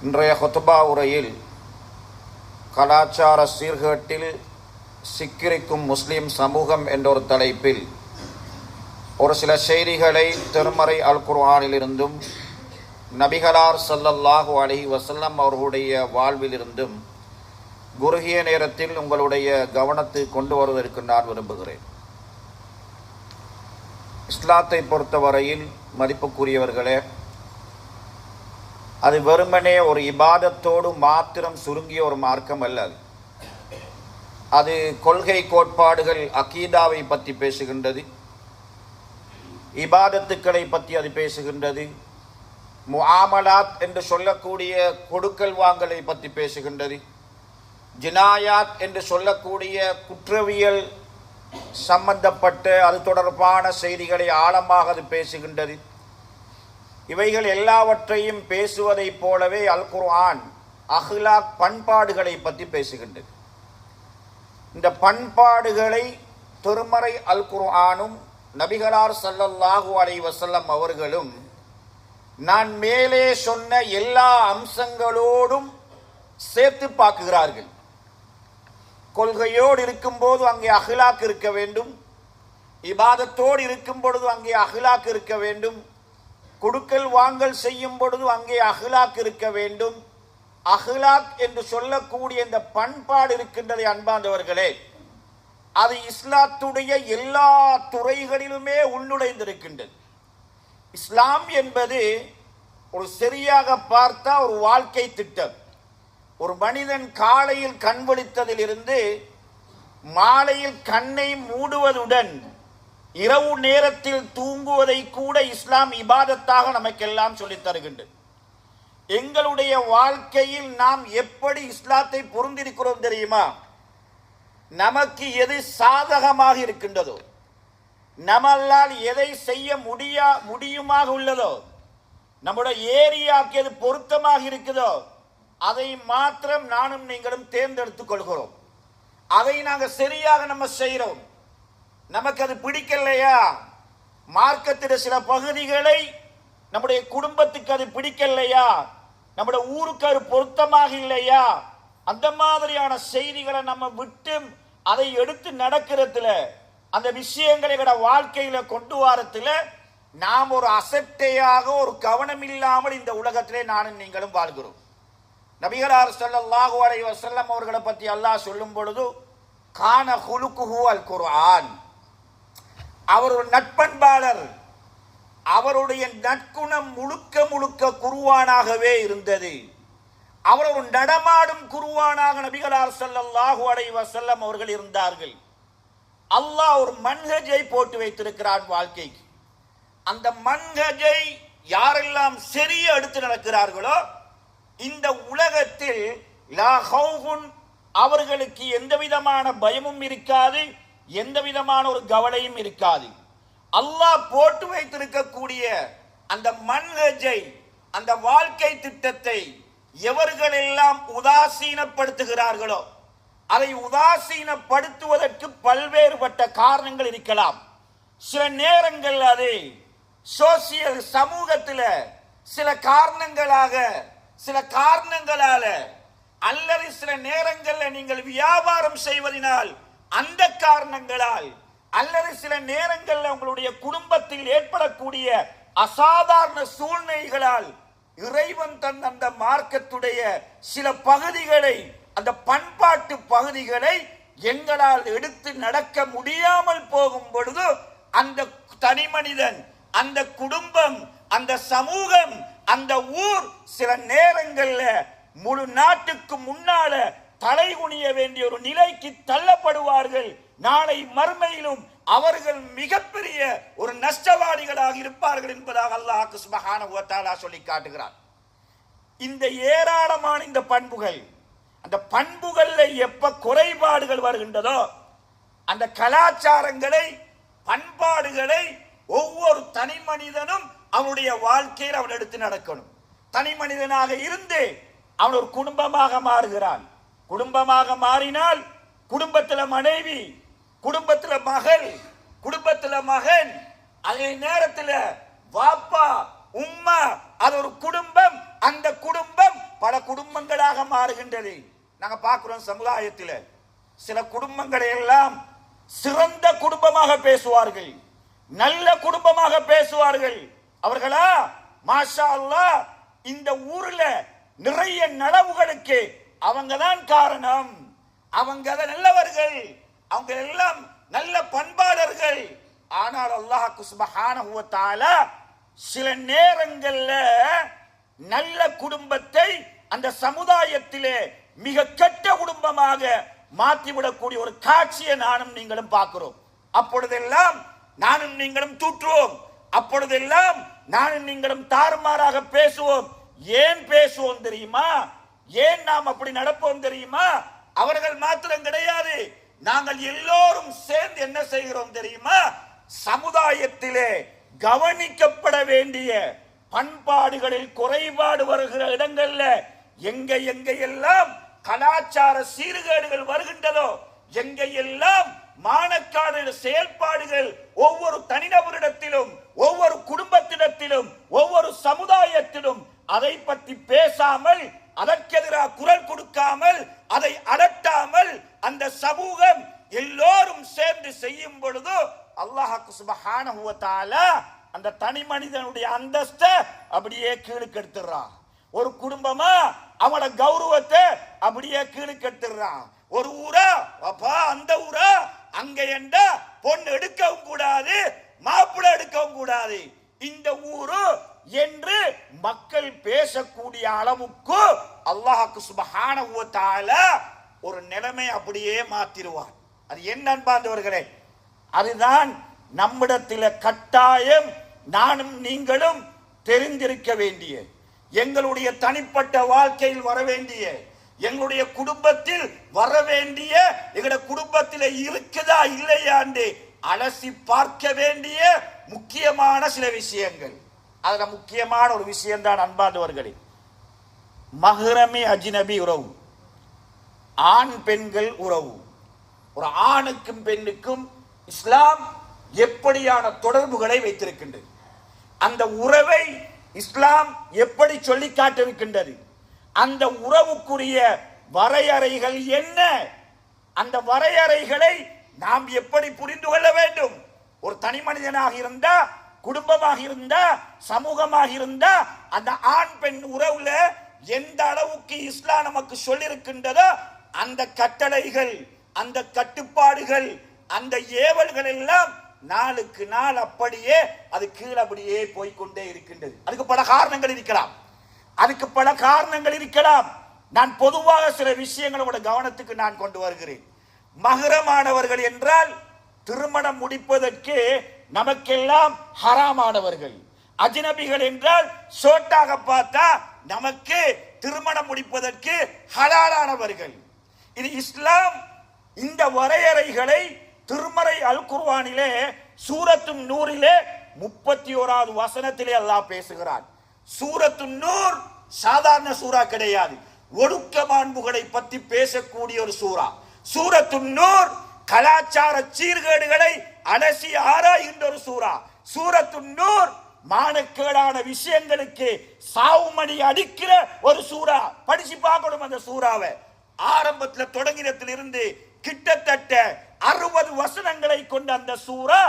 இன்றைய ஹுத்பா உரையில் கலாச்சார சீர்கேட்டில் சிக்கிரிக்கும் முஸ்லிம் சமூகம் என்ற ஒரு தலைப்பில் ஒரு சில செய்திகளை திருமறை அல் குர்ஆனிலிருந்தும் நபிகளார் ஸல்லல்லாஹு அலைஹி வஸல்லம் அவர்களுடைய வாழ்விலிருந்தும் குறுகிய நேரத்தில் உங்களுடைய கவனத்தை கொண்டு வருவதற்கு நான் விரும்புகிறேன். இஸ்லாத்தை பொறுத்தவரையில் மதிப்புக்குரியவர்களே, அது வெறுமனே ஒரு இபாதத்தோடு மாத்திரம் சுருங்கிய ஒரு மார்க்கம் அல்ல. அது கொள்கை கோட்பாடுகள் அகீதாவை பற்றி பேசுகின்றது, இபாதத்துக்களை பற்றி அது பேசுகின்றது, முஆமலாத் என்று சொல்லக்கூடிய கொடுக்கல் வாங்கலை பற்றி பேசுகின்றது, ஜினாயாத் என்று சொல்லக்கூடிய குற்றவியல் சம்பந்தப்பட்ட அது தொடர்பான செய்திகளை ஆழமாக அது பேசுகின்றது. இவைகள் எல்லாவற்றையும் பேசுவதைப் போலவே அல் குர்ஆன் அஹ்லாக் பண்பாடுகளை பற்றி பேசுகின்றது. இந்த பண்பாடுகளை திருமறை அல் குர்ஆனும் நபிகளார் ஸல்லல்லாஹு அலைஹி வஸல்லம் அவர்களும் நான் மேலே சொன்ன எல்லா அம்சங்களோடும் சேர்த்து பார்க்குகிறார்கள். கொள்கையோடு இருக்கும்போது அங்கே அஹ்லாக் இருக்க வேண்டும், இபாதத்தோடு இருக்கும் பொழுது அங்கே அஹ்லாக் இருக்க வேண்டும், கொடுக்கல் வாங்கல் செய்யும் பொழுது அங்கே அஹ்லாக் இருக்க வேண்டும். அஹ்லாக் என்று சொல்லக்கூடிய இந்த பண்பாடு இருக்கின்றதை அன்பார்ந்தவர்களே, அது இஸ்லாத்துடைய எல்லா துறைகளிலுமே உள்நுழைந்திருக்கின்றது. இஸ்லாம் என்பது ஒரு சரியாக பார்த்தா ஒரு வாழ்க்கை திட்டம். ஒரு மனிதன் காலையில் கண் விழித்ததிலிருந்து மாலையில் கண்ணை மூடுவதுடன் இரவு நேரத்தில் தூங்குவதை கூட இஸ்லாம் இபாதத்தாக நமக்கெல்லாம் சொல்லித் தருகின்றது. எங்களுடைய வாழ்க்கையில் நாம் எப்படி இஸ்லாத்தை பொருந்திருக்கிறோம் தெரியுமா? நமக்கு எது சாதகமாக இருக்கின்றதோ, நம்மால் எதை செய்ய முடியுமாக உள்ளதோ, நம்முடைய ஏரியாவுக்கு எது பொருத்தமாக இருக்குதோ அதை மாத்திரம் நானும் நீங்களும் தேர்ந்தெடுத்துக் கொள்கிறோம். அதை நாங்கள் சரியாக நம்ம செய்கிறோம். நமக்கு அது பிடிக்கலையா, மார்க்கத்தின் சில பகுதிகளை நம்முடைய குடும்பத்துக்கு அது பிடிக்கலையா, நம்முடைய ஊருக்கு அது பொருத்தமாக இல்லையா, அந்த மாதிரியான செய்திகளை நம்ம விட்டு அதை எடுத்து நடக்கிறதுல, அந்த விஷயங்களை வாழ்க்கையில கொண்டு வரத்துல நாம் ஒரு அசட்டையாக ஒரு கவனம் இல்லாமல் இந்த உலகத்திலே நானும் நீங்களும் வாழ்கிறோம். நபிகளார் ஸல்லல்லாஹு அலைஹி வஸல்லம் அவர்களை பற்றி அல்லாஹ் சொல்லும் பொழுது கான ஹுலுகுஹு அல் குர்ஆன், அவர் ஒரு நட்பண்பாளர், அவருடைய நற்குணம் முழுக்க முழுக்க குர்ஆனாகவே இருந்தது. அவர் ஒரு நடமாடும் குர்ஆனாக நபிகளார் ஸல்லல்லாஹு அலைஹி வஸல்லம் அவர்கள் இருந்தார்கள். அல்லாஹ் ஒரு மன்ஹஜை போட்டு வைத்திருக்கிறான் வாழ்க்கைக்கு. அந்த மன்ஹஜை யாரெல்லாம் சரியா எடுத்து நடக்கிறார்களோ இந்த உலகத்தில் லா ஹவுஃபுன், அவர்களுக்கு எந்த விதமான பயமும் இருக்காது, எந்த விதமான ஒரு கவலையும் இருக்காது. அல்லாஹ் போட்டு வைத்திருக்கக்கூடிய அந்த மன்ஹஜை, அந்த வாழ்க்கை திட்டத்தை எவர்களெல்லாம் உதாசீனப்படுத்துகிறார்களோ, அதை உதாசீனப்படுத்துவதற்கு பல்வேறுபட்ட காரணங்கள் இருக்கலாம். சில நேரங்கள் அது சோசியல் சமூகத்தில் சில காரணங்களால அல்லது சில நேரங்களில் நீங்கள் வியாபாரம் செய்வதனால் அந்த காரணங்களால், அல்லது சில நேரங்களில் உங்களுடைய குடும்பத்தில் ஏற்படக்கூடிய அசாதாரண சூழ்நிலைகளால் இறைவன் தன் அந்த மார்க்கத்துடைய சில பகுதிகளை, அந்த பண்பாட்டு பகுதிகளை எங்களால் எடுத்து நடக்க முடியாமல் போகும் பொழுது அந்த தனி மனிதன், அந்த குடும்பம், அந்த சமூகம், அந்த ஊர் சில நேரங்களில் முழு நாட்டுக்கு முன்னால தலைகுனிய வேண்டிய ஒரு நிலைக்கு தள்ளப்படுவார்கள். நாளை மறுமையிலும் அவர்கள் மிகப்பெரிய ஒரு நஷ்டவாதிகளாக இருப்பார்கள் என்பதாக அல்லாஹ் சுப்ஹானஹு வ தஆலா சொல்லி காட்டுகிறார். இந்த ஏராளமான இந்த பண்புகள், அந்த பண்புகள்ல எப்ப குறைபாடுகள் வருகின்றதோ அந்த கலாச்சாரங்களை, பண்பாடுகளை ஒவ்வொரு தனி மனிதனும் அவனுடைய வாழ்க்கையில் அவன் எடுத்து நடக்கணும். தனி மனிதனாக இருந்து அவன் ஒரு குடும்பமாக மாறுகிறான். குடும்பமாக மாறினால் குடும்பத்தில் மனைவி, குடும்பத்தில் மகள், குடும்பத்தில் மகன், அதே நேரத்தில் வாப்பா உம்மா, அது ஒரு குடும்பம். அந்த குடும்பம் பல குடும்பங்களாக மாறுகின்றது. நாங்க பார்க்கிறோம் சமுதாயத்தில் சில குடும்பங்களை எல்லாம் சிறந்த குடும்பமாக பேசுவார்கள், நல்ல குடும்பமாக பேசுவார்கள். அவர்களா மாஷா அல்லாஹ் இந்த ஊர்ல நிறைய நலவுகளுக்கு அவங்க தான் காரணம், அவங்க நல்லவர்கள், அவங்க எல்லாம் நல்ல பண்பாளர்கள். ஆனால் அல்லாஹ் சுப்ஹானஹு வ தஆலா சில நேரங்கள்ல நல்ல குடும்பத்தை அந்த சமுதாயத்திலே மிக கெட்ட குடும்பமாக மாற்றிவிடக்கூடிய ஒரு காட்சியை நானும் நீங்களும் பார்க்கிறோம். அப்பொழுதெல்லாம் நானும் நீங்களும் தூற்றுவோம், அப்பொழுதெல்லாம் நானும் நீங்களும் தாறுமாறாக பேசுவோம். ஏன் பேசுவோம் தெரியுமா? ஏன் நாம் அப்படி நடப்போம் தெரியுமா? அவர்கள் மாத்திரம் கிடையாது, நாங்கள் எல்லோரும் சேர்ந்து என்ன செய்கிறோம் தெரியுமா? சமுதாயத்திலே கவனிக்கப்பட வேண்டிய பண்பாடுகளில் குறைபாடு வருகிற இடங்கள்ல எங்கெல்லாம் கலாச்சார சீர்கேடுகள் வருகின்றதோ, எங்கெல்லாம் மானக்கான செயல்பாடுகள் ஒவ்வொரு தனிநபரிடத்திலும், ஒவ்வொரு குடும்பத்திடத்திலும், ஒவ்வொரு சமுதாயத்திலும் அதை பற்றி பேசாமல், அதற்கெதிராக குரல் கொடுக்காமல், அதை அடட்டாமல் அந்த சமூகம் எல்லோரும் சேர்ந்து செய்யும் பொழுது அல்லாஹ் சுப்ஹானஹு வ தஆலா அந்த தனி மனிதனுடைய அந்தஸ்தை அப்படியே கீழுக்கு எடுத்துறான். ஒரு குடும்பமா அவனோட கௌரவத்தை அப்படியே கீழுக்கு எடுத்துறான். ஒரு ஊரா அப்பா அந்த ஊரா அங்க என்ற பொண்ணு எடுக்கவும் கூடாது, மாப்பிள்ளை எடுக்கவும் கூடாது, இந்த ஊரு என்று மக்கள் பேசக்கூடிய அளவுக்கு அல்லாஹ் சுப்ஹானஹு வ தஆலா ஒரு நிலைமை அப்படியே மாத்திடுவான். அது என்ன அன்பார்ந்தவர்களே? அதுதான் நம்மிடத்தில் கட்டாயம் நானும் நீங்களும் தெரிந்திருக்க வேண்டிய, எங்களுடைய தனிப்பட்ட வாழ்க்கையில் வர வேண்டிய, எங்களுடைய குடும்பத்தில் வர வேண்டிய, எங்களுடைய குடும்பத்தில் இருக்குதா இல்லையாண்டு அலசி பார்க்க வேண்டிய முக்கியமான சில விஷயங்கள். அதுல முக்கியமான ஒரு விஷயம் தான் அன்பார்ந்தவர்களே, மஹ்ரமி அஜ்னபி உறவு, ஆண் பெண்கள் உறவு. ஒரு ஆணுக்கும் பெண்ணுக்கும் இஸ்லாம் எப்படியான தொடர்புகளை வைத்திருக்கின்றது, அந்த உறவை இஸ்லாம் எப்படி சொல்லி காட்டிருக்கின்றது, அந்த உறவுக்குரிய வரையறைகள் என்ன, அந்த வரையறைகளை நாம் எப்படி புரிந்து கொள்ள வேண்டும்? ஒரு தனி மனிதனாக இருந்தா, குடும்பமாக இருந்தா, சமூகமாக இருந்தா, அந்த ஆண் பெண் உறவுல எந்த அளவுக்கு இஸ்லாம் நமக்கு சொல்லியிருக்கின்றதோ அந்த கட்டளைகள், அந்த கட்டுப்பாடுகள், அந்த ஏவல்கள் எல்லாம் நாளுக்கு நாள் அப்படியே அது கீழே அப்படியே போய்கொண்டே இருக்கின்றது. அதுக்கு பல காரணங்கள் இருக்கலாம், அதுக்கு பல காரணங்கள் இருக்கலாம். நான் பொதுவாக சில விஷயங்களோட கவனத்துக்கு நான் கொண்டு வருகிறேன். மஹ்ரமானவர்கள் என்றால் திருமணம் முடிப்பதற்கு நமக்கெல்லாம் ஹராமானவர்கள். அஜ்னபிகள் என்றால் சோட்டாக பார்த்தா நமக்கு திருமணம் முடிப்பதற்கு ஹலாலானவர்கள். இது இஸ்லாம் இந்த வரையறைகளை திருமறை அல் குர்ஆனிலே சூரத்து நூரிலே 31வது வசனத்திலே அல்லாஹ் பேசுகிறான். சூரத்து நூர் சாதாரண சூரா கிடையாது, ஒழுக்க மாண்புகளை பற்றி பேசக்கூடிய ஒரு சூரா. சூரத்து நூர் கலாச்சார சீர்கேடுகளை அலசி ஆராய்கின்ற ஒரு சூரா. சூரத்து நூர் மானக்கேடான விஷயங்களுக்கு சாவுமணி அடிக்கிற ஒரு சூரா. படிச்சு பார்க்கணும் அந்த சூறாவை. ஆரம்பத்தில் தொடங்கினத்தில் இருந்து கிட்டத்தட்ட 60 வசனங்களை கொண்ட அந்த சூரா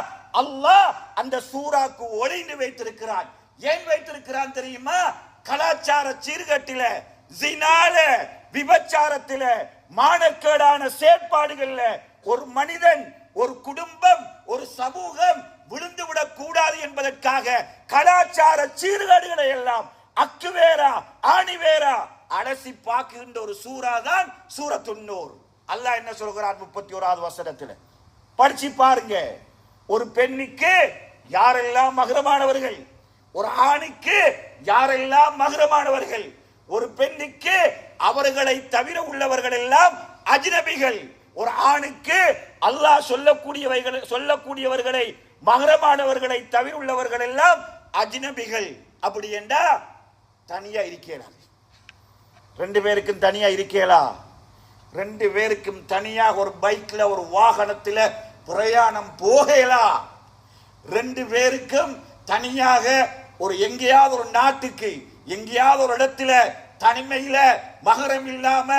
அல்லாஹ் அந்த சூறாக்கு ஒளிந்து வைத்திருக்கிறான். ஏன் வைத்திருக்கிறான் தெரியுமா? கலாச்சார சீர்கேட்டில, ஜினால, விபச்சாரத்தில, மானக்கேடான செயற்பாடுகள்ல ஒரு மனிதன், ஒரு குடும்பம், ஒரு சமூகம் விழுந்து விடக் கூடாது என்பதற்காக கலாச்சார சீர்கேடுகளை எல்லாம் அக்குவேரா ஆணிவேரா அலசி பார்க்கின்ற ஒரு சூறா தான் சூரத்து நூர். அல்லாஹ் என்ன சொல்கிறார் 31வது வசனத்தில் படிச்சு பாருங்க. ஒரு பெண்ணுக்கு யாரெல்லாம் மஹ்ரமானவர்கள், ஒரு ஆணுக்கு யாரெல்லாம் மஹ்ரமானவர்கள், ஒரு பெண்ணுக்கு அவர்களை தவிர உள்ளவர்கள் எல்லாம் அஜ்னபிகள். ஒரு ஆணுக்கு அல்லாஹ் சொல்லக்கூடியவர்களை மஹ்ரமானவர்களை தவிர உள்ளவர்கள் எல்லாம் அஜ்னபிகள். அப்படி என்றா தனியா இருக்கேலாம், 2 பேருக்கும் தனியா இருக்கேலாம், 2 பேருக்கும் தனியாக ஒரு பைக்ல ஒரு வாகனத்தில் பிரயாணம் போகலாம், 2 பேருக்கும் தனியாக ஒரு எங்கேயாவது ஒரு நாட்டுக்கு எங்கேயாவது ஒரு இடத்துல தனிமையில மகரம் இல்லாம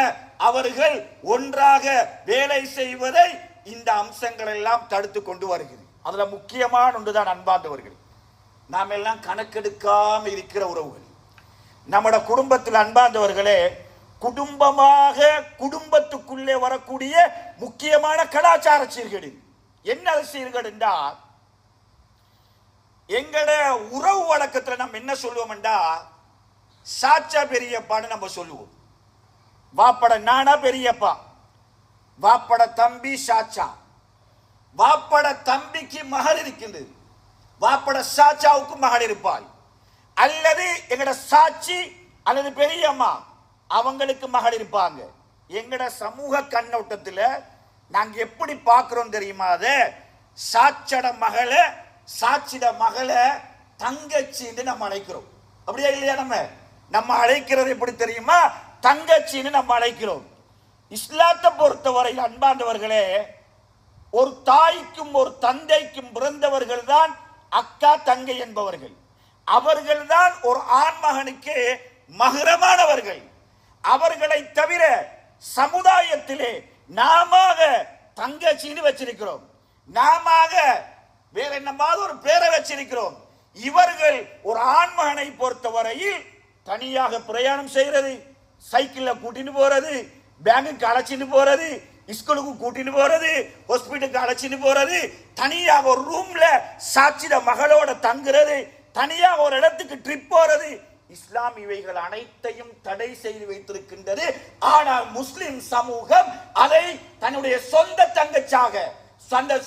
அவர்கள் ஒன்றாக வேலை செய்வதை இந்த அம்சங்கள் எல்லாம் தடுத்து கொண்டு வருகிறது. அதுல முக்கியமான ஒன்றுதான் அன்பார்ந்தவர்கள், நாம் எல்லாம் கணக்கெடுக்காம இருக்கிற உறவுகள். நம்முடைய குடும்பத்தில் அன்பார்ந்தவர்களே, குடும்பமாக குடும்பத்துக்குள்ளே வரக்கூடிய முக்கியமான கலாச்சார சீர்கேடு என்ன சீர்கேடு என்றால், எங்கட உறவு வழக்கத்தில் நம்ம என்ன சொல்லுவோம் என்றா, சாச்சா பெரியப்பான்னு நம்ம சொல்லுவோம். வாப்பட நானா பெரியப்பா, வாப்பட தம்பி சாச்சா. வாப்பட தம்பிக்கு மகள் இருக்கின்றது, வாப்பட சாச்சாவுக்கு மகள் இருப்பாள். அல்லது எங்கட சாட்சி அல்லது பெரியம்மா அவங்களுக்கு மகள் இருப்பாங்க. எங்கட சமூக கண்ணோட்டத்தில் நாங்க எப்படி பார்க்கிறோம் தெரியுமா? அதை சாச்சட மகளை சாட்சிட மகளை தங்கச்சின்னு நம்ம அழைக்கிறோம். அப்படியா இல்லையா? நம்ம அழைக்கிறது எப்படி தெரியுமா? தங்கச்சின்னு நம்ம அழைக்கிறோம். இஸ்லாத்தை பொறுத்தவரையில் அன்பாண்டவர்களே, ஒரு தாய்க்கும் ஒரு தந்தைக்கும் பிறந்தவர்கள் தான் அக்கா தங்கை என்பவர்கள். அவர்கள் தான் ஒரு ஆண்மகனுக்கு மகரமானவர்கள். அவர்களை தவிர சமுதாயத்திலே நாம தங்கச்சின்னு வச்சிருக்கிறோம், நாம வேற என்னமாவது ஒரு பேரை வச்சிருக்கிறோம். இவர்கள் ஒரு ஆண்மகனை பொறுத்தவரையில் தனியாக பிரயாணம் செய்யறது, சைக்கிள்ல கூட்டிட்டு போறது, பேங்குக்கு அழைச்சிட்டு போறது, ஸ்கூலுக்கு கூட்டிட்டு போறது, ஹாஸ்பிட்டலுக்கு அழைச்சிட்டு போறது, தனியாக ஒரு ரூம்ல சாட்சிட மகளோட தங்குறது, தனியாக ஒரு இடத்துக்கு ட்ரிப் போறது, இஸ்லாம் இவைகள் அனைத்தையும் தடை செய்து வைத்திருக்கின்றது. ஆனால் முஸ்லிம் சமூகம் அதை தன்னுடைய சொந்த தங்கச்சாக,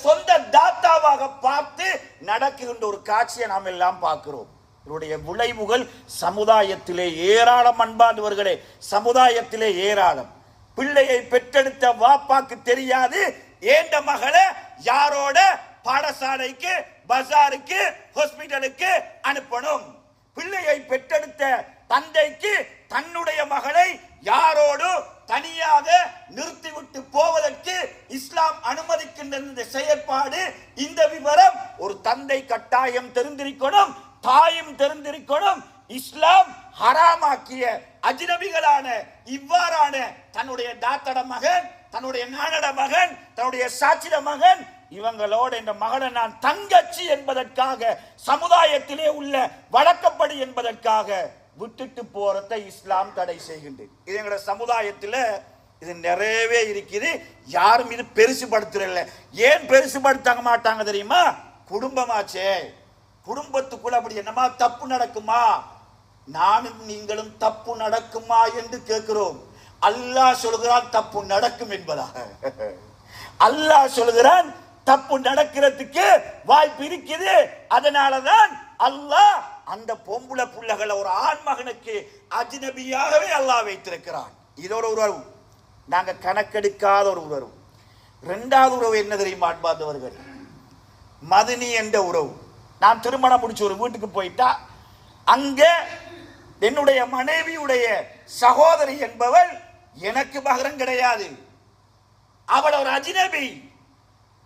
சொந்த தாத்தாவாக பார்த்து நடக்கின்ற ஒரு காட்சியை நாம் எல்லாம் பார்க்கிறோம். இதனுடைய விளைவுகள் சமுதாயத்திலே ஏராளம் அன்பானவர்களே, சமுதாயத்திலே ஏராளம். பிள்ளையை பெற்றெடுத்த வாப்பாக்கு தெரியாது ஏண்ட மகளை யாரோட பாடசாலைக்கு, பஜாருக்கு, ஹாஸ்பிட்டலுக்கு அனுப்பணும். பிள்ளையை பெற்றெடுத்த தந்தைக்கு தன்னுடைய மகளை யாரோடு தனியாக நிறுத்திவிட்டு போவதற்கு இஸ்லாம் அனுமதிக்கின்ற இந்த செயற்பாடு, இந்த விவரம் ஒரு தந்தை கட்டாயம் தெரிந்திருக்கணும், தாயும் தெரிந்திருக்கணும். இஸ்லாம் ஹராமாக்கிய அஜ்னபிகளான இவ்வாறான தன்னுடைய தாத்தட மகன், தன்னுடைய நானட மகன், தன்னுடைய சாட்சிட மகன், இவங்களோட இந்த மகனை நான் தங்கச்சி என்பதற்காக, சமுதாயத்திலே உள்ள வழக்கப்படி என்பதற்காக விட்டுட்டு போறதை இஸ்லாம் தடை செய்கின்றது. இது எங்களோட சமுதாயத்தில் இது நிறையவே இருக்குது. யாரும் இது பெருசுபடுத்துறல. ஏன் பெருசுபடுத்த மாட்டாங்க தெரியுமா? குடும்பமாச்சே, குடும்பத்துக்குள்ள அப்படி என்னமா தப்பு நடக்குமா, நானும் நீங்களும் தப்பு நடக்குமா என்று கேட்கிறோம். அல்லாஹ் சொல்கிறான் தப்பு நடக்கும் என்பதாக. அல்லாஹ் சொல்கிறான் தப்பு நடக்கிறதுக்கு வாய்ப்பு இருக்குது. அதனாலதான் அல்லாஹ் அந்த பொம்புல புள்ளகளை ஒரு ஆண்மகனுக்கு அஜ்னபியாகவே அல்லாஹ் வைத்திருக்கிறான். இதோட உறவு நாங்க கணக்கெடுக்காத ஒரு உறவு. இரண்டாவது உறவு என்ன தெரியுமா அன்பார்ந்தவர்கள்? மதினி என்ற உறவு. நான் திருமணம் முடிச்சு ஒரு வீட்டுக்கு போயிட்டா, அங்க என்னுடைய மனைவியுடைய சகோதரி என்பவள் எனக்கு மகரம் கிடையாது, அவள் ஒரு அஜ்னபி.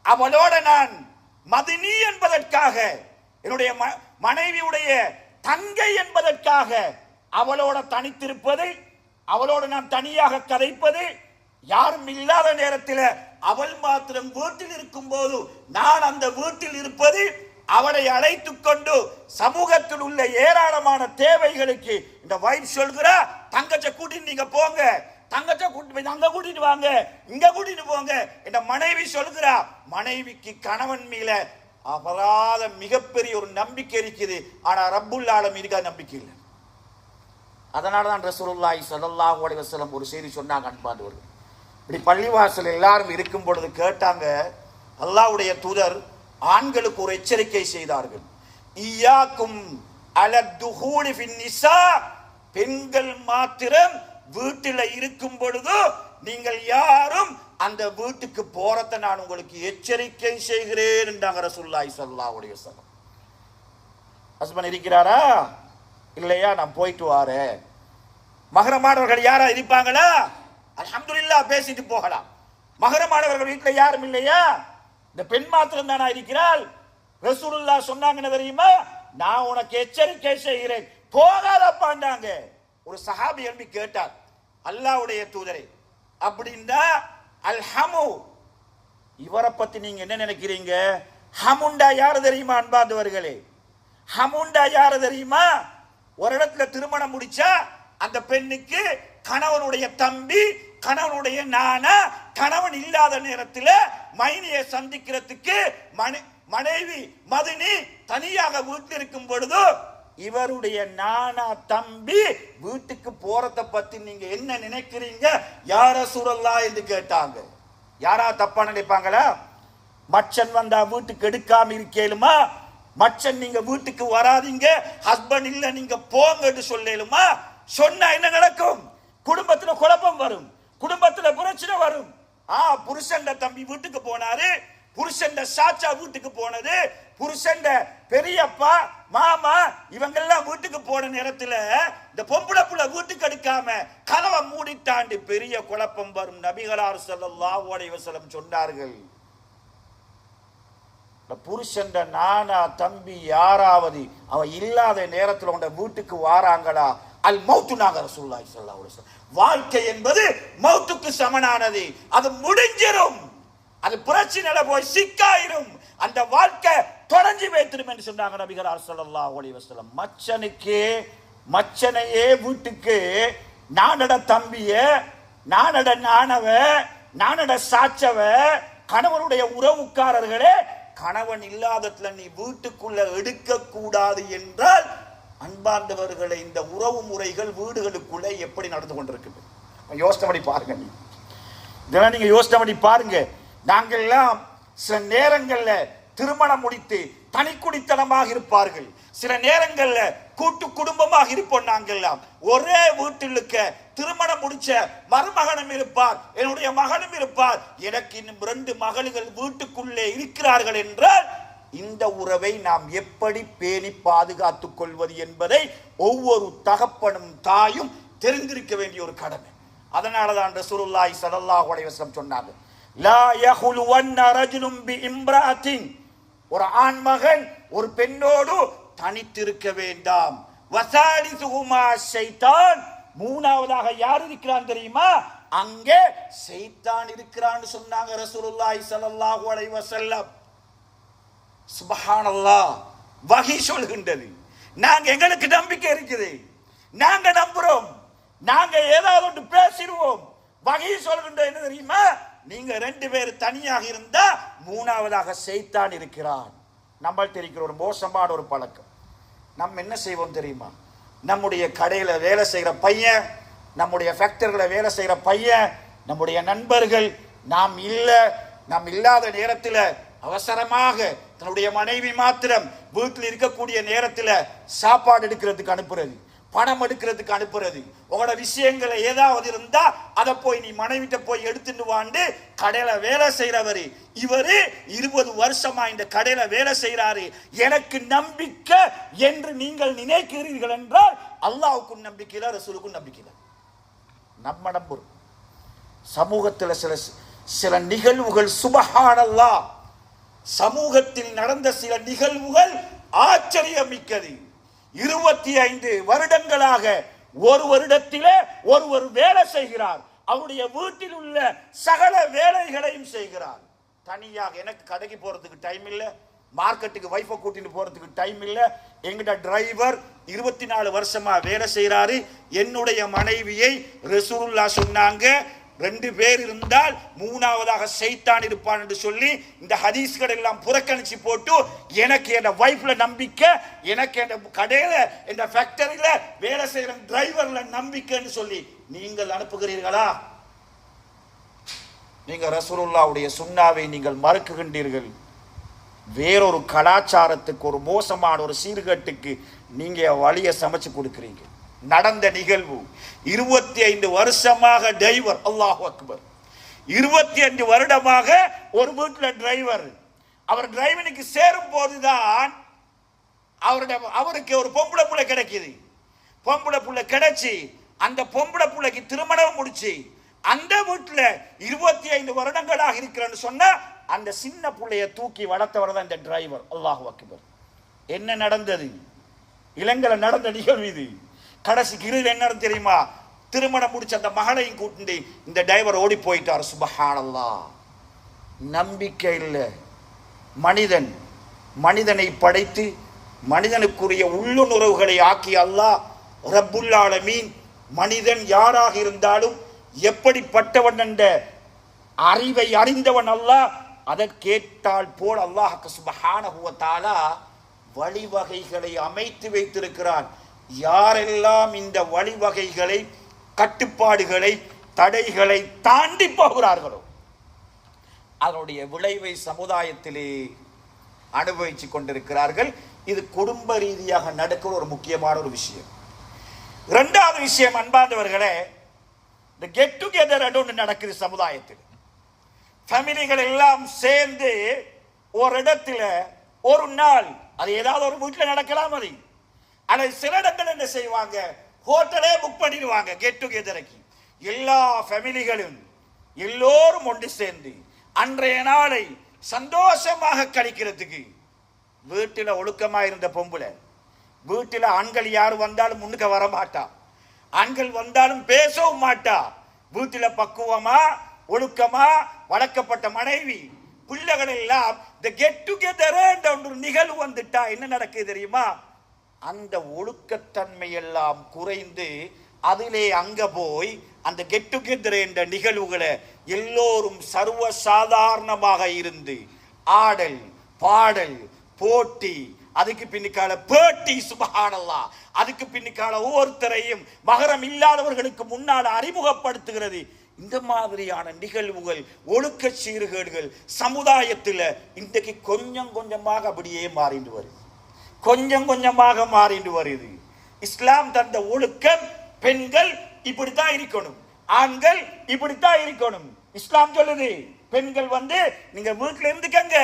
அவளோட நான் மதினி என்பதற்காக, என்னுடைய மனைவியுடைய தங்கை என்பதற்காக அவளோட தனித்திருப்பது, அவளோடு நான் தனியாக கதைப்பது, யாரும் இல்லாத நேரத்தில் அவள் மாத்திரம் வீட்டில் இருக்கும் போது நான் அந்த வீட்டில் இருப்பது, அவளை அழைத்துக் கொண்டு சமூகத்தில் உள்ள ஏராளமான தேவைகளுக்கு இந்த வைஃப் சொல்கிறா, தங்கச்ச கூட்டிட்டு நீங்க போங்க, தங்கச்ச கூட்டிட்டு அங்க கூட்டிட்டு வாங்க, இங்க கூட்டிட்டு போங்க. இந்த மனைவி சொல்கிறா. மனைவிக்கு கணவன் மீத அபராத மிகப்பெரிய ஒரு நம்பிக்கை இருக்குது. ஆனா ரப்புல் ஆலமீனுக்கு நம்பிக்கை இல்லை. அதனாலதான் ரசூலுல்லாஹி ஸல்லல்லாஹு அலைஹி வஸல்லம் ஒரு செய்தி சொன்னாங்க அன்பானவர்கள். இப்படி பள்ளிவாசல் எல்லாரும் இருக்கும் பொழுது கேட்டாங்க, அல்லாஹ்வுடைய தூதர் ஆண்களுக்கு ஒரு எச்சரிக்கை செய்தார்கள். இய்யாக்கும் அலத்துஹூலி ஃபின் நிஸா, பெண்கள் மாத்திரம் வீட்டில் இருக்கும் பொழுது நீங்கள் யாரும் அந்த வீட்டுக்கு போறதை நான் உங்களுக்கு எச்சரிக்கை செய்கிறேன் என்றாங்க ரசூலுல்லாஹி ஸல்லல்லாஹு அலைஹி வஸல்லம். ஹஸ்பண்ட் இருக்கிறாரா இல்லையா? நான் போயிட்டு வாரேன். மகரமானவர்கள் யாரா இருப்பாங்களா? அல்ஹம்துலில்லாஹ் பேசிட்டு போகலாம். மகரமானவர்கள் வீட்டில் யாரும் இல்லையா? இந்த பெண் மாத்திரம் தானா இருக்கிறாள்? ரசூலுல்லாஹ் சொன்னாங்க தெரியுமா, நான் உனக்கு எச்சரிக்கை செய்கிறேன், போகாதப்பாண்டாங்க. ஒரு சஹாபி எழுப்பி கேட்டார், அல்லாஹ்வுடைய தூதரே, அப்படின்னா அல்ஹமு இவரை பத்தி நீங்க என்ன நினைக்கிறீங்க? ஹமுண்டா யாரு தெரியுமா அன்பார்ந்தவர்களே? ஹமுண்டா யாரு தெரியுமா? ஒரு இடத்துல திருமணம் முடிச்சா அந்த பெண்ணுக்கு கணவனுடைய தம்பி, கணவனுடைய நானா, கணவன் இல்லாத நேரத்தில் மைனியை சந்திக்கிறதுக்கு மனைவி மதினி தனியாக வீட்டில் இருக்கும் பொழுது இவருடைய நானா தம்பி வீட்டுக்கு போறத பத்தி நீங்க என்ன நினைக்கிறீங்க யா ரசூலல்லாஹ் என்று கேட்டாங்க. யாரா தப்பா நினைப்பாங்களா? மச்சன் வந்தா வீட்டுக்கு எடுக்காம இருக்கேலுமா? மச்சன் நீங்க வீட்டுக்கு வராதீங்க, ஹஸ்பண்ட் இல்ல நீங்க போங்கன்னு சொல்லேலுமா? சொன்னா என்ன நடக்கும்? குடும்பத்துல குழப்பம் வரும், குடும்பத்துல பிரச்சனை வரும். புருஷன் தம்பி வீட்டுக்கு போனாரு, புருஷன் சாச்சா வீட்டுக்கு போனது, புருஷன் பெரியப்பா மாமா இவங்கெல்லாம் வீட்டுக்கு போன நேரத்துல இந்த பொம்பளை புள்ள வீட்டுக்கு எடுக்காம கதவை மூடிட்டாண்டு பெரிய குழப்பம் வரும். நபிகளார் ஸல்லல்லாஹு அலைஹி வஸல்லம் சொன்னார்கள், புருஷன் நானா தம்பி யாராவது அவன் இல்லாத நேரத்தில் உங்க வீட்டுக்கு வாராங்களா, அல் மௌத்து நாங்க ரசூலுல்லாஹி ஸல்லல்லாஹு அலைஹி வஸல்லம். வாழ்க்கை என்பது மௌத்துக்கு சமனானது, அது முடிஞ்சிரும், அது பிரச்சனையில போய் சிக்காயிரும், அந்த வாழ்க்கை தொடர்ந்து வைத்திரும் என்று சொன்னாங்க நபிகளார் ஸல்லல்லாஹு அலைஹி வஸல்லம். மச்சனையே வீட்டுக்கு நானட தம்பிய, நானட நானவ, நானட சாச்சவ, கணவனுடைய உறவுக்காரர்களே கணவன் இல்லாததுல நீ வீட்டுக்குள்ள எடுக்க கூடாது என்றால் அன்பார்ந்தவர்களை இந்த உறவு முறைகள் வீடுகளுக்குள்ள எப்படி நடந்து கொண்டிருக்குது யோசனை பண்ணி பாருங்க. இதெல்லாம் நீங்க யோசனை பண்ணி பாருங்க. நாங்கள் எல்லாம் சில நேரங்கள்ல திருமணம் முடித்து தனி குடித்தனமாக இருப்பார்கள், சில நேரங்கள்ல கூட்டு குடும்பமாக இருப்போம். நாங்கள் எல்லாம் ஒரே வீட்டிலுக்கு திருமணம் முடிச்ச மருமகனும் இருப்பார், என்னுடைய மகனும் இருப்பார், எனக்கு இன்னும் 2 மகள்கள் வீட்டுக்குள்ளே இருக்கிறார்கள் என்றால் இந்த உறவை நாம் எப்படி பேணி பாதுகாத்துக் கொள்வது என்பதை ஒவ்வொரு தகப்பனும் தாயும் தெரிந்திருக்க வேண்டிய ஒரு கடமை. அதனாலதான் ரசூலுல்லாஹி ஸல்லல்லாஹு அலைஹி வஸல்லம் சொன்னாங்க, லா யஹுலுவன்ன ரஜுலும் பி இம்ராத்தின், ஒரு ஆண் மகன் ஒரு பெண்ணோடு தனித்திருக்க வேண்டாம். வசாலிசுஹுமா ஷைத்தான், மூணாவதாக யார் இருக்கிறான் தெரியுமா? அங்கே ஷைத்தான் இருக்கிறான்னு சொன்னாங்க ரசூலுல்லாஹி ஸல்லல்லாஹு அலைஹி வஸல்லம். சுப்ஹானல்லாஹ், வஹி சொல்கின்றது. நாங்க எங்களுக்கு நம்பிக்கை இருக்குது, நாங்க நம்புறோம், நாங்க ஏதாவது ஒன்று பேசிடுவோம். வஹி சொல்கின்ற என்ன தெரியுமா? நீங்க 2 பேர் தனியாக இருந்தா மூணாவதாக ஷைத்தான் இருக்கிறான். நம்மள்ட்ட இருக்கிற ஒரு மோசமான ஒரு பழக்கம், நம்ம என்ன செய்வோம் தெரியுமா? நம்முடைய கடையில வேலை செய்கிற பையன், நம்முடைய ஃபேக்டரியில வேலை செய்கிற பையன், நம்முடைய நண்பர்கள் நாம் இல்லாத நேரத்தில் அவசரமாக தன்னுடைய மனைவி மாத்திரம் வீட்டில் இருக்கக்கூடிய நேரத்தில் சாப்பாடு எடுக்கிறதுக்கு அனுப்புறது, பணம் எடுக்கிறதுக்கு அனுப்புறது, உங்களோட விஷயங்களை ஏதாவது இருந்தா அதை போய் நீ மனைவிட்ட போய் எடுத்துட்டு வாண்டு கடையில வேலை செய்யறவரு இவரு 20 வருஷமா இந்த கடையில வேலை செய்யறாரு, எனக்கு நம்பிக்கை என்று நீங்கள் நினைக்கிறீர்கள் என்றால் அல்லாஹ்வுக்கும் நம்பிக்கை இல்லை, ரசூலுக்கும் நம்பிக்கை இல்லை. நம்ம நம்புறோம். சமூகத்தில் சில நிகழ்வுகள் சுப்ஹானல்லாஹ், சமூகத்தில் நடந்த சில நிகழ்வுகள் ஆச்சரியமிக்கது. 25 வருடங்களாக ஒரு வருடத்திலே ஒருவர் வேலை செய்கிறார், அவருடைய வீட்டில் உள்ள சகல வேலைகளையும் செய்கிறார். தனியாக எனக்கு கடைக்கு போறதுக்கு டைம் இல்லை, மார்க்கெட்டுக்கு வைஃபை கூட்டிட்டு போறதுக்கு டைம் இல்லை. எங்கிட்ட டிரைவர் 24 வருஷமா வேலை செய்யறாரு. என்னுடைய மனைவியை ரசூலுல்லாஹ் சொன்னாங்க, 2 பேர் இருந்தால் மூணாவதாக ஷைத்தான் இருப்பான் என்று சொல்லி இந்த ஹதீஸ்கள் எல்லாம் புறக்கணிச்சு போட்டு எனக்கு என் வைஃப்ல நம்பிக்கை, எனக்கு என் கடையில என் ஃபேக்டரியில வேலை செய்யற டிரைவர்ல நம்பிக்கைன்னு சொல்லி நீங்கள் அனுப்புகிறீர்களா? நீங்க ரசூலுல்லாஹ்வுடைய சுன்னாவை நீங்கள் மறுக்குகின்றீர்கள். வேறொரு கலாச்சாரத்துக்கு, ஒரு மோசமான ஒரு சீர்கேட்டுக்கு நீங்க வழியை சமைச்சு கொடுக்கிறீங்க. நடந்த நிகழ்வு 25 வருஷமாக டிரைவர், அல்லாஹ் அக்பர், 25 வருடமாக ஒரு வீட்டில் டிரைவர். அவர் டிரைவனுக்கு சேரும் போதுதான் அவருக்கு ஒரு பொம்பளை புள்ள கிடைக்குது. பொம்பளை புள்ள கிடைச்சி அந்த பொம்பளை புள்ளைக்கு திருமணம் முடிச்சு அந்த வீட்டில் 25 வருடங்களாக இருக்கிறன்னு சொன்னா அந்த சின்ன புள்ளைய தூக்கி வளர்த்தவர் தான் இந்த டிரைவர். அல்லாஹ் அக்பர். என்ன நடந்தது? இலங்கையில் நடந்த நிகழ்வு இது. கடைசி கிரில் என்ன தெரியுமா? திருமணம் முடிச்ச அந்த மகளையும் கூட்டிட்டு இந்த டிரைவர் ஓடி போயிட்டார். சுபஹானல்லாஹ். நம்பிக்கை இல்லை. மனிதனை படைத்து மனிதனுக்குரிய உள்ளுணர்வுகளை ஆக்கி அல்லாஹ் ரப்புல் ஆலமீன் மனிதன் யாராக இருந்தாலும் எப்படிப்பட்டவன் என்ற அறிவை அறிந்தவன் அல்லாஹ். அதற்கேற்றால் போல் அல்லாஹ் சுப்ஹானஹு வ தஆலா வழிவகைகளை அமைத்து வைத்திருக்கிறான். யாரெல்லாம் இந்த வழிவகைகளை, கட்டுப்பாடுகளை, தடைகளை தாண்டி போகிறார்களோ அதனுடைய விளைவை சமுதாயத்திலே அனுபவிச்சு கொண்டிருக்கிறார்கள். இது குடும்ப ரீதியாக நடக்கிற ஒரு முக்கியமான ஒரு விஷயம். இரண்டாவது விஷயம் அன்பார்ந்தவர்களே, இந்த கெட் டுகெதர் ஒன்று நடக்குது சமுதாயத்தில். ஃபேமிலிகள் எல்லாம் சேர்ந்து ஒரு இடத்துல ஒரு நாள், அது ஏதாவது ஒரு வீட்டில் நடக்கலாம். அது சில இடங்கள் என்ன செய்வாங்க, ஹோட்டலே புக் பண்ணிடுவாங்க கெட் டுகெதருக்கு. எல்லா ஃபேமிலிகளும் எல்லோரும் ஒன்று சேர்ந்து அன்றைய நாளை சந்தோஷமாக கழிக்கிறதுக்கு. வீட்டில் ஒழுக்கமா இருந்த பொம்புல, வீட்டில் ஆண்கள் யார் வந்தாலும் முன்னுக்கு வர மாட்டா, ஆண்கள் வந்தாலும் பேசவும் மாட்டா. வீட்டில் பக்குவமா ஒழுக்கமா வளர்க்கப்பட்ட மனைவி, பிள்ளைகள் எல்லாம் இந்த கெட் டுகெதர் என்ற ஒரு நிகழ்வு வந்துட்டா என்ன நடக்குது தெரியுமா? அந்த ஒழுக்கத்தன்மை எல்லாம் குறைந்து அதிலே அங்க போய் அந்த கெட் டுகெதர் என்ற நிகழ்வுகளை எல்லோரும் சர்வ சாதாரணமாக இருந்து ஆடல், பாடல், போட்டி, அதுக்கு பின்னிக்கால பேட்டி, சுபஹானல்லாஹ், அதுக்கு பின்னிக்கால ஒவ்வொருத்தரையும் மகரம் இல்லாதவர்களுக்கு முன்னால் அறிமுகப்படுத்துகிறது. இந்த மாதிரியான நிகழ்வுகள், ஒழுக்க சீர்கேடுகள் சமுதாயத்தில் இன்றைக்கு கொஞ்சம் கொஞ்சமாக அப்படியே மாறிண்டு வருது. கொஞ்சம் கொஞ்சமாக மாறிண்டு வருது. இஸ்லாம் தந்த ஒழுக்கம், பெண்கள் இப்படித்தான் இருக்கணும், ஆண்கள் இப்படித்தான் இருக்கணும். இஸ்லாம் சொல்லுது, பெண்கள் நீங்க வீட்டுல இருந்துக்கங்க,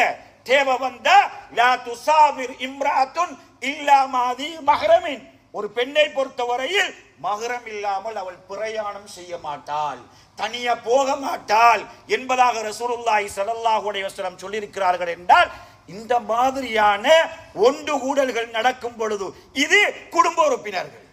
தேவை வந்தா லா துசாவிர் இம்ராத்துன் இல்லா மாதி மஹ்ரமின். ஒரு பெண்ணை பொறுத்தவரையில் மஹ்ரம் இல்லாமல் அவள் பிரயாணம் செய்ய மாட்டாள், தனியா போக மாட்டாள் என்பதாக ரசூலுல்லாஹி ஸல்லல்லாஹு அலைஹி வஸல்லம் சொல்லியிருக்கிறார்கள். என்றால் இந்த மாதிரியான ஒன்று கூடல்கள் நடக்கும் பொழுது இது குடும்ப உறுப்பினர்கள்.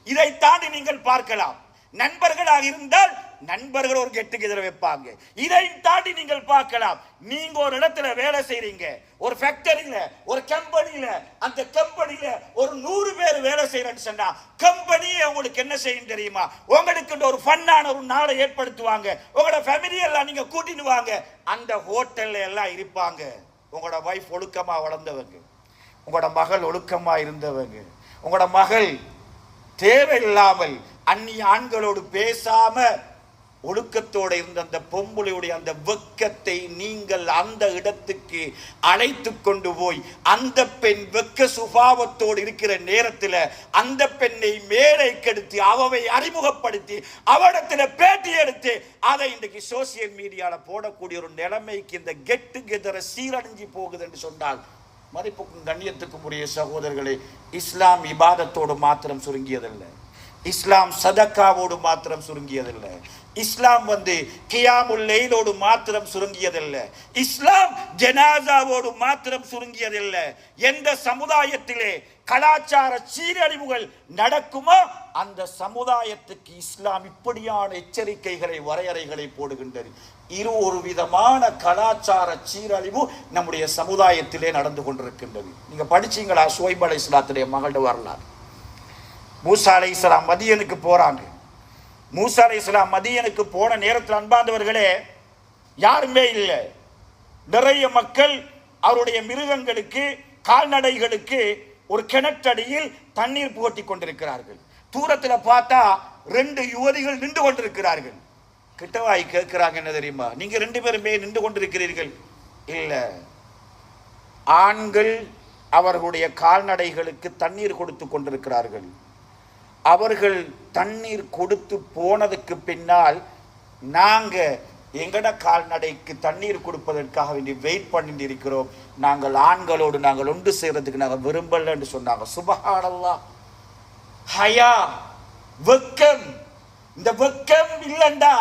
இதை தாண்டி நீங்கள் பார்க்கலாம், நண்பர்களாக இருந்தால் நண்பர்கள் ஒரு கெட் டுகெதர் வைப்பாங்க. இதை தாண்டி நீங்கள் பார்க்கலாம், நீங்க ஒரு இடத்துல வேலை செய்றீங்க, ஒரு ஃபேக்டரியில, ஒரு கம்பெனியில, அந்த கம்பெனியில ஒரு 100 பேர் வேலை செய்யறேன்னு சொன்னா கம்பெனியே உங்களுக்கு என்ன செய்யும் தெரியுமா? உங்களுக்கு ஒரு ஃபன்னான ஒரு நாளை ஏற்படுத்துவாங்க. உங்களோட ஃபேமிலி எல்லாம் நீங்க கூட்டிட்டு வாங்க, அந்த ஹோட்டல்ல எல்லாம் இருப்பாங்க. உங்களோட வைஃப் ஒழுக்கமா வளர்ந்தவங்க, உங்களோட மகள் ஒழுக்கமா இருந்தவங்க, உங்களோட மகள் தேவையில்லாமல் அந்நிய ஆண்களோடு பேசாம ஒழுக்கத்தோடு இருந்த அந்த பொம்புளையுடைய அந்த வெக்கத்தை நீங்கள் அந்த இடத்துக்கு அழைத்து கொண்டு போய் அந்த பெண் வெக்க சுபாவத்தோடு இருக்கிற நேரத்தில் அந்த பெண்ணை மேலே கெடுத்து அவவை அறிமுகப்படுத்தி அவடத்தில் பேட்டி எடுத்து அதை இன்றைக்கு சோசியல் மீடியால போடக்கூடிய ஒரு நிலைமைக்கு இந்த கெட் டுகெதரை சீரழிஞ்சு போகுது என்று சொன்னால், மதிப்புக்கும் கண்ணியத்துக்கும் உரிய சகோதரர்களே, இஸ்லாம் இபாதத்தோடு மாத்திரம் சுருங்கியதல்ல, இஸ்லாம் சதக்காவோடு மாத்திரம் சுருங்கியதில்லை, இஸ்லாம் கியாமுல் லைலோடு மாத்திரம் சுருங்கியதில்லை, இஸ்லாம் ஜனாசாவோடு மாத்திரம் சுருங்கியதில்லை. எந்த சமுதாயத்திலே கலாச்சார சீரழிவுகள் நடக்குமோ அந்த சமுதாயத்துக்கு இஸ்லாம் இப்படியான எச்சரிக்கைகளை, வரையறைகளை போடுகின்றது. ஒரு விதமான கலாச்சார சீரழிவு நம்முடைய சமுதாயத்திலே நடந்து கொண்டிருக்கின்றது. நீங்க படிச்சீங்களா ஷுவைப் அலைஹிஸ்ஸலாத்துடைய மகளுடைய வரலாறு? மூசா அலைஹிஸ்ஸலாம் மதியனுக்கு போறாங்க. மூசா அலைஹிஸ்ஸலாம் மதியனுக்கு போன நேரத்தில் அன்பார்ந்தவர்களே யாருமே இல்லை. நிறைய மக்கள் அவருடைய மிருகங்களுக்கு, கால்நடைகளுக்கு ஒரு கிணற்றடியில் தண்ணீர் புகட்டி கொண்டிருக்கிறார்கள். தூரத்தில் பார்த்தா 2 யுவதிகள் நின்று கொண்டிருக்கிறார்கள். கிட்டவாய் கேட்கிறாங்க, என்ன தெரியுமா, நீங்க 2 பேருமே நின்று கொண்டிருக்கிறீர்கள்? இல்ல, ஆண்கள் அவர்களுடைய கால்நடைகளுக்கு தண்ணீர் கொடுத்து கொண்டிருக்கிறார்கள். அவர்கள் தண்ணீர் கொடுத்து போனதுக்கு பின்னால் நாங்க எங்கட கால்நடைக்கு தண்ணீர் கொடுப்பதற்காக வேண்டி வெயிட் பண்ணிட்டு இருக்கிறோம். நாங்கள் ஆண்களோடு நாங்கள் ஒன்று செய்யறதுக்கு நாங்கள் விரும்பல என்று சொன்னாங்க. சுபஹானல்லாஹ். ஹயா, வெக்கம். இந்த வெக்கம் இல்லைண்டா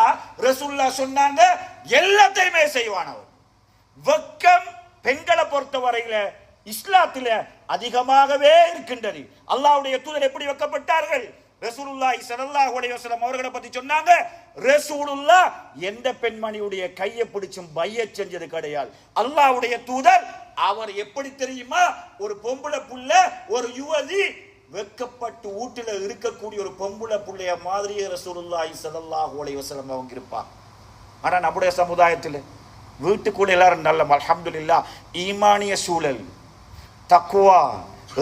ரசூலுல்லாஹ் சொன்னாங்க எல்லாத்தையுமே செய்வானவர். வெக்கம் பெண்களை பொறுத்த வரையில இஸ்லாத்தில அதிகமாகவே இருக்கின்றது. அல்லாஹ்வுடைய தூதர் எப்படி வெக்கப்பட்டார்கள்? ரசூலுல்லாஹி ஸல்லல்லாஹு அலைஹி வஸல்லம் அவர்களை பத்தி சொன்னாங்க, ரசூலுல்லாஹ் எந்த பெண்மணியுடைய கையை பிடிச்சும் பையச் செஞ்சது கிடையாது. அல்லாஹ்வுடைய தூதர் அவர் எப்படி தெரியுமா, ஒரு பொம்பளை புள்ள, ஒரு யுவதி வெக்கப்பட்டு வீட்டுல இருக்கக்கூடிய ஒரு பொம்பளை புள்ளைய மாதிரியே ரசூலுல்லாஹி ஸல்லல்லாஹு அலைஹி வஸல்லம் அவங்க இருப்பாங்க. ஆனா நம்முடைய சமுதாயத்தில் வீட்டுக்குள்ள எல்லாரும் நல்ல அல்ஹம்துலில்லாஹ் ஈமானிய சூழல், தக்வா,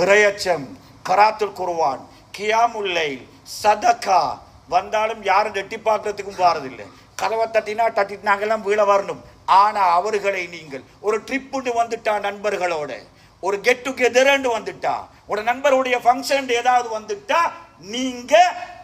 இறையச்சம், கராத்துல் குர்ஆன், கியாமுல் லைல், சதகா வந்தாலும் யாரும் எட்டி பார்க்கறதுக்கும் வாரதில்லை. கதவை தட்டினாங்கெல்லாம் வீழ வரணும். ஆனா அவர்களை நீங்கள் ஒரு ட்ரிப்புன்னு வந்துட்டா, நண்பர்களோட ஒரு கெட் டுகெதர்ன்னு வந்துட்டா, ஒரு நண்பருடைய ஃபங்க்ஷன் ஏதாவது வந்துட்டா, நீங்க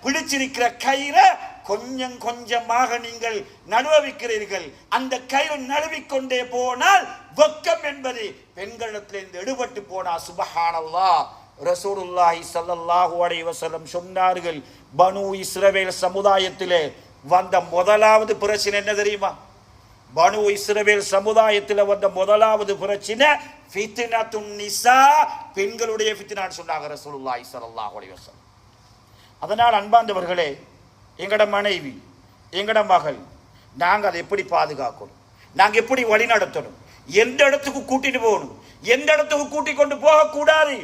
பிடிச்சிருக்கிற கயிறை கொஞ்சம் கொஞ்சமாக நீங்கள் நழுவிக்கிறீர்கள். அந்த கயிறு நழுவிக்கொண்டே போனால் வெக்கம் என்பது பெண்களிடத்திலிருந்து எடுபட்டு போனா சுப்ஹானல்லாஹ். ரசூலுல்லாஹி ஸல்லல்லாஹு அலைஹி வஸல்லம் சொன்னார்கள், பனு இஸ்ரவேல் சமுதாயத்திலே வந்த முதலாவது பிரச்சனை என்ன தெரியுமா? பனு இஸ்ரவேல் சமுதாயத்தில் வந்த முதலாவது பிரச்சனை ஃபித்னத்துன் நிசா, பெண்களுடைய ஃபித்னான்னு சொன்னாங்க ரசூலுல்லாஹி ஸல்லல்லாஹு அலைஹி வஸல்லம். அதனால் அன்பார்ந்தவர்களே, எங்கட மனைவி, எங்கட மகள், நாங்கள் அதை எப்படி பாதுகாக்கணும், நாங்கள் எப்படி வழி நடத்தணும், எந்த இடத்துக்கு கூட்டிட்டு போகணும், எந்த இடத்துக்கு கூட்டிக் கொண்டு போகக்கூடாது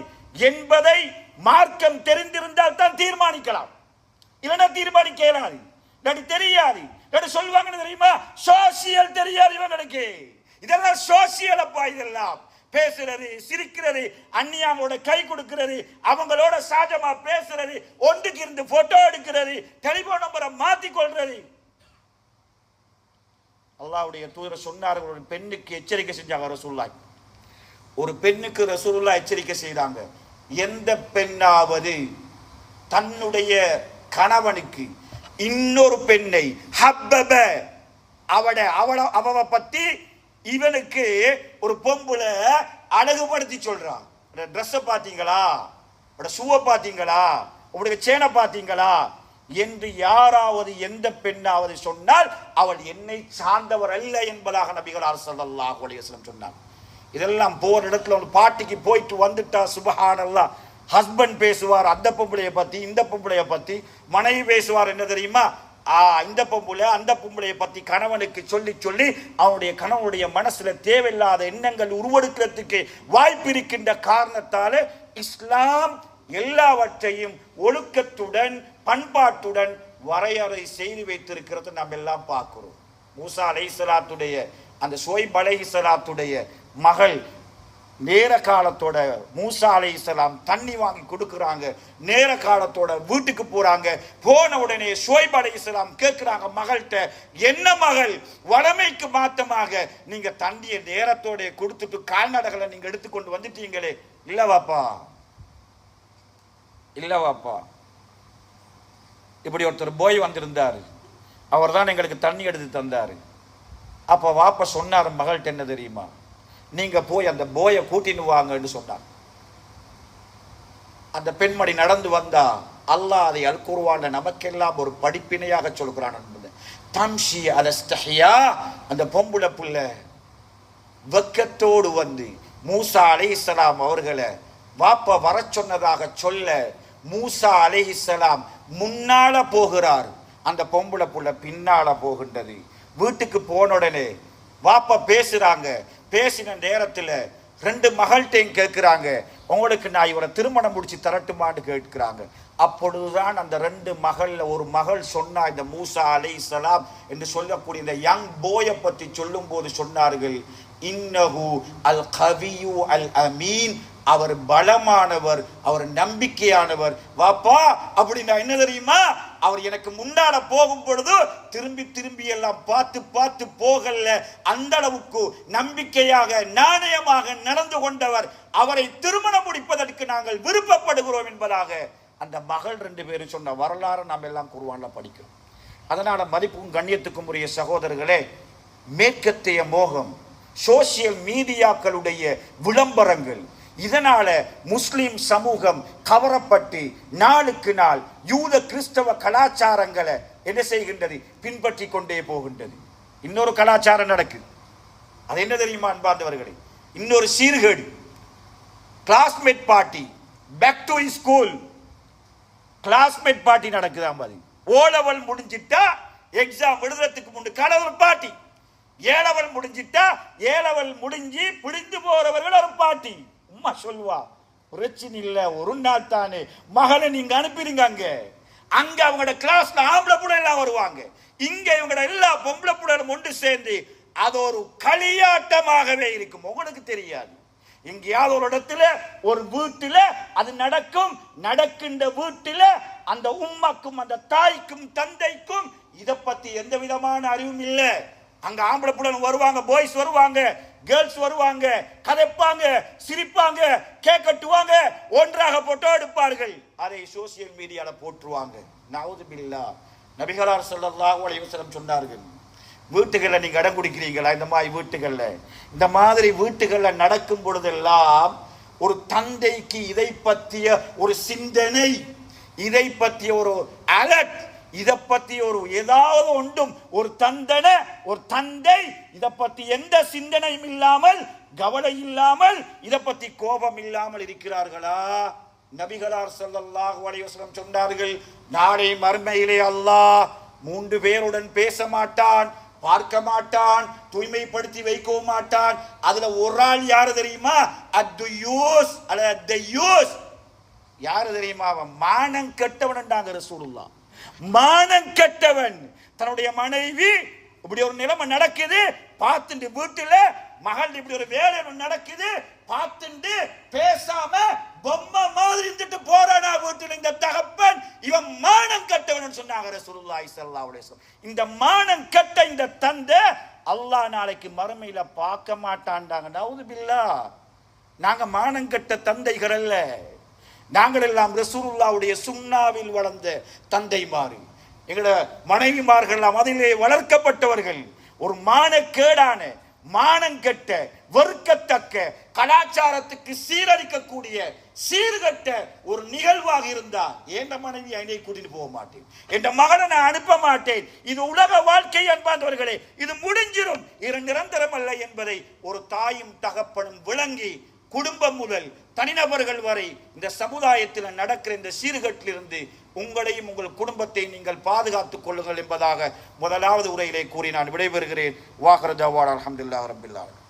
என்பதை மார்க்கம் தெரிந்திருந்தால் தான் தீர்மானிக்கலாம். இல்லைன்னா தீர்மானிக்க இயலாது. தெரியாது சொல்லுவாங்கன்னு தெரியுமா, சோசியல் தெரியாது இவங்களுக்கு. இதெல்லாம் சோசியல் அப்பா. இதெல்லாம் பேசுறது, சிரிக்கிறது, அந்நியாவோட கை கொடுக்கிறது, அவங்களோட சாஜமா பேசுறது, ஒன்றுக்கு இருந்து போட்டோ எடுக்கிறது, டெலிபோன் நம்பரை மாத்தி கொள்றது. அல்லாஹ்வுடைய தூதர் சொன்னார்கள், ஒரு பெண்ணுக்கு எச்சரிக்கை செஞ்சாங்க ரசூலுல்லாஹ். ஒரு பெண்ணுக்கு ரசூலுல்லாஹ் எச்சரிக்கை செய்தாங்க, எந்த பெண்ணாவது தன்னுடைய கணவனுக்கு இன்னொரு பெண்ணை ஹப்பப அவளை பத்தி இவனுக்கு ஒரு பொம்புல அழகுபடுத்தி சொல்றான், ட்ரெஸ்ஸை பார்த்தீங்களா, ஷூவை பார்த்தீங்களா, உங்களுடைய சேனை பார்த்தீங்களா என்று யாராவது எந்த பெண்ணாவது சொன்னால் அவள் என்னை சார்ந்தவர் அல்ல என்பதாக நபிகளார் ஸல்லல்லாஹு அலைஹி வஸல்லம் சொன்னார். இதெல்லாம் போற இடத்துல ஒரு பாட்டிக்கு போயிட்டு வந்துட்டா சுப்ஹானல்லாஹ், ஹஸ்பண்ட் பேசுவார் அந்த பொம்பளைய பத்தி, இந்த பொம்பளைய பத்தி, மனைவி பேசுவார் என்ன தெரியுமா, இந்த பொம்பளை அந்த பொம்பளைய பத்தி கணவனுக்கு சொல்லி சொல்லி அவனுடைய கணவனுடைய மனசுல தேவையில்லாத எண்ணங்கள் உருவெடுக்கிறதுக்கு வாய்ப்பு இருக்கின்ற காரணத்தால இஸ்லாம் எல்லாவற்றையும் ஒழுக்கத்துடன் பண்பாட்டுடன் வரையறை செய்து வைத்திருக்கிறது நாம் எல்லாம் பார்க்கிறோம். மூசா அலைஹிஸ்ஸலாத்துடைய அந்த ஷுவைப் அலைஹிஸ்ஸலாத்துடைய மகள் நேர காலத்தோட மூசா அலைஹிஸ்ஸலாம் தண்ணி வாங்கி கொடுக்குறாங்க, நேர காலத்தோட வீட்டுக்கு போறாங்க. போன உடனே ஷுவைப் அலைஹிஸ்ஸலாம் கேட்கிறாங்க மகள்கிட்ட, என்ன மகள், வளமைக்கு மாற்றமாக நீங்க தண்ணியை நேரத்தோட கொடுத்துட்டு கால்நடைகளை நீங்க எடுத்துக்கொண்டு வந்துட்டீங்களே. இல்லவாப்பா, இல்லவாப்பா, இப்படி ஒருத்தர் போய் வந்திருந்தாரு, அவர் தான் எங்களுக்கு தண்ணி எடுத்து தந்தாரு. அப்ப வாப்பா சொன்னார் மகள்கிட்ட என்ன தெரியுமா, நீங்க போய் அந்த போயை கூட்டின்னு வாங்கன்னு சொன்னார். அந்த பெண்மணி நடந்து வந்தா, அல்லாஹ் அதை அல் குர்ஆன்ல நமக்கெல்லாம் ஒரு படிப்பினையாக சொல்கிறான். தம்ஷி அலஸ்தஹியா, அந்த பொம்புல புள்ள வெக்கத்தோடு வந்து மூசா அலைஹிஸ்ஸலாம் அவர்களை வாப்பா வர சொன்னதாக சொல்ல, மூசா அலைஹிஸ்ஸலாம் முன்னால போகிறார், அந்த பொம்புல புள்ள பின்னால போகின்றது. வீட்டுக்கு போன உடனே வாப்பா பேசுறாங்க. பேசின நேரத்தில் ரெண்டு மகள்கிட்டையும் கேட்கிறாங்க, உங்களுக்கு நான் இவரை திருமணம் முடிச்சு தரட்டுமான்னு கேட்கிறாங்க. அப்பொழுதுதான் அந்த ரெண்டு மகள்ல ஒரு மகள் சொன்னா, இந்த மூசா அலைஹிஸ்ஸலாம் என்று சொல்லக்கூடிய இந்த யங் போயை பற்றி சொல்லும் போது சொன்னார்கள், இன்னஹு அல் கவியு அல் அமீன், அவர் பலமானவர், அவர் நம்பிக்கையானவர். வாப்பா அப்படின்னா என்ன தெரியுமா, அவர் எனக்கு முன்னால போகும் பொழுது திரும்பி திரும்பி எல்லாம் பார்த்து பார்த்து போகல, அந்த அளவுக்கு நம்பிக்கையாக நாணயமாக நடந்து கொண்டவர், அவரை திருமணம் முடிப்பதற்கு நாங்கள் விருப்பப்படுகிறோம் என்பதாக அந்த மகள் ரெண்டு பேரும் சொன்ன வரலாறு நாம் எல்லாம் குர்ஆன்ல படிக்கிறோம். அதனால மதிப்பும் கண்ணியத்துக்கும் உரிய சகோதரர்களே, மேற்கத்திய மோகம், சோசியல் மீடியாக்களுடைய விளம்பரங்கள், இதனால முஸ்லிம் சமூகம் கவரப்பட்டு நாளுக்கு நாள் யூத கிறிஸ்தவ கலாச்சாரங்களை என்ன செய்கின்றது, பின்பற்றி கொண்டே போகின்றது. இன்னொரு கலாச்சாரம் நடக்குது, அது என்ன தெரியுமா அன்பார்ந்தவர்களே, இன்னொரு சீர்கேடு, classmate party, back to school, classmate party நடக்குதான் பாருங்க. ஓ லெவல் முடிஞ்சிட்டா எக்ஸாம் விடுறதுக்கு முன்பு கலவர் பார்ட்டி, ஏ லெவல் முடிஞ்சிட்டா ஏ லெவல் முடிஞ்சு பிடிந்து போறவர்கள் ஒரு பார்ட்டி. உம்மா சொல்லுவா, பிரச்சனை இல்ல, ஒரு நாள் தானே மகளை நீங்க அனுப்பிடுங்க. அங்க அவங்களோட கிளாஸ்ல ஆம்பளை புள்ள எல்லாம் வருவாங்க, இங்க இவங்களோட எல்லா பொம்பளை புள்ளைகளும் ஒன்று சேர்ந்து அது ஒரு களியாட்டமாகவே இருக்கும். உங்களுக்கு தெரியாது, எங்கேயாவது ஒரு இடத்துல ஒரு வீட்டுல அது நடக்கும். நடக்கின்ற வீட்டுல அந்த உம்மாக்கும் அந்த தாய்க்கும் தந்தைக்கும் இதை பத்தி எந்த விதமான அறிவும் இல்லை. அங்க ஆம்பளை புள்ளன் வருவாங்க, பாய்ஸ் வருவாங்க, கேர்ள்ஸ் வருவாங்க, கதைப்பாங்க, சிரிப்பாங்க, கேக் கட்டுவாங்க, ஒன்றாக போட்டோ எடுப்பார்கள், அதை சோசியல் மீடியால போட்டுருவாங்க. நவுது பில்லா. நபிகளார் ஸல்லல்லாஹு அலைஹி வஸல்லம் சொன்னார்கள், வீட்டுகள்ல நீங்க இடம் குடிக்கிறீங்களா? இந்த மாதிரி வீட்டுகள்ல, இந்த மாதிரி வீட்டுகள்ல நடக்கும் பொழுதெல்லாம் ஒரு தந்தைக்கு இதை பற்றிய ஒரு சிந்தனை, இதை பற்றிய ஒரு அலர்ட், இதை பற்றி ஒரு ஏதாவது ஒன்றும் ஒரு தந்தை இதை பற்றி எந்த சிந்தனையும் இல்லாமல், கவலை இல்லாமல், இதை பற்றி கோபம் இல்லாமல் இருக்கிறார்களா? நபிகளார் ஸல்லல்லாஹு அலைஹி வஸல்லம் சொன்னார்கள், நாளை மறுமையிலே அல்லாஹ் 3 பேருடன் பேச மாட்டான், பார்க்க மாட்டான், தூய்மைப்படுத்தி வைக்கவும் மாட்டான். அதுல ஒரு ஆள் யாரு தெரியுமா? அத்துயூஸ் அல்ல அத்தையூஸ். யாரு தெரியுமா? அவன் மானம் கெட்டவன்டாங்க ரசூலுல்லாஹ். மானம் கெட்டவன். தன்னுடைய மனைவி இப்படி ஒரு நிலைமை நடக்குது பார்த்துட்டு, வீட்டுல மகள் இப்படி ஒரு வேலை நடக்குது பார்த்துட்டு பேசாம பொம்மை மாதிரி இருந்துட்டு போறானா வீட்டுல இந்த தகப்பன், இவன் மானம் கெட்டவன் சொன்னாங்க ரசூலுல்லாஹி ஸல்லல்லாஹு அலைஹி வஸல்லம். இந்த மானம் கெட்ட இந்த தந்தை அல்லாஹ் நாளைக்கு மறுமையில பார்க்க மாட்டான்டாங்க. நவுது பில்லாஹ். நாங்க மானம் கெட்ட தந்தைகள் அல்ல, நாங்கள் எல்லாம் ரசூலுல்லாஹ்வுடைய சுன்னாவில் வளர்ந்த தந்தைமார். எங்களோட மனைவிமார்கள் எல்லாம் அதிலே வளர்க்கப்பட்டவர்கள். ஒரு மானக்கேடான, மானங்கெட்ட, வெறுக்கத்தக்க, கலாச்சாரத்துக்கு சீரழிக்கக்கூடிய சீர்கட்ட ஒரு நிகழ்வாக இருந்தா என் மனைவி என்னை கூட்டிட்டு போக மாட்டேன், என் மகனை நான் அனுப்ப மாட்டேன். இது உலக வாழ்க்கை என்பார்களே, இது முடிஞ்சிடும், இது நிரந்தரம் அல்ல என்பதை ஒரு தாயும் தகப்பனும் விளங்கி, குடும்பம் முதல் தனிநபர்கள் வரை இந்த சமுதாயத்தில் நடக்கிற இந்த சீர்கட்டிலிருந்து உங்களையும் உங்கள் குடும்பத்தை நீங்கள் பாதுகாத்துக் கொள்ளுங்கள் என்பதாக முதலாவது உரையிலே கூறி நான் விடைபெறுகிறேன். வாஹிரு தஅவானா அல்ஹம்துலில்லாஹி ரப்பில் ஆலமீன்.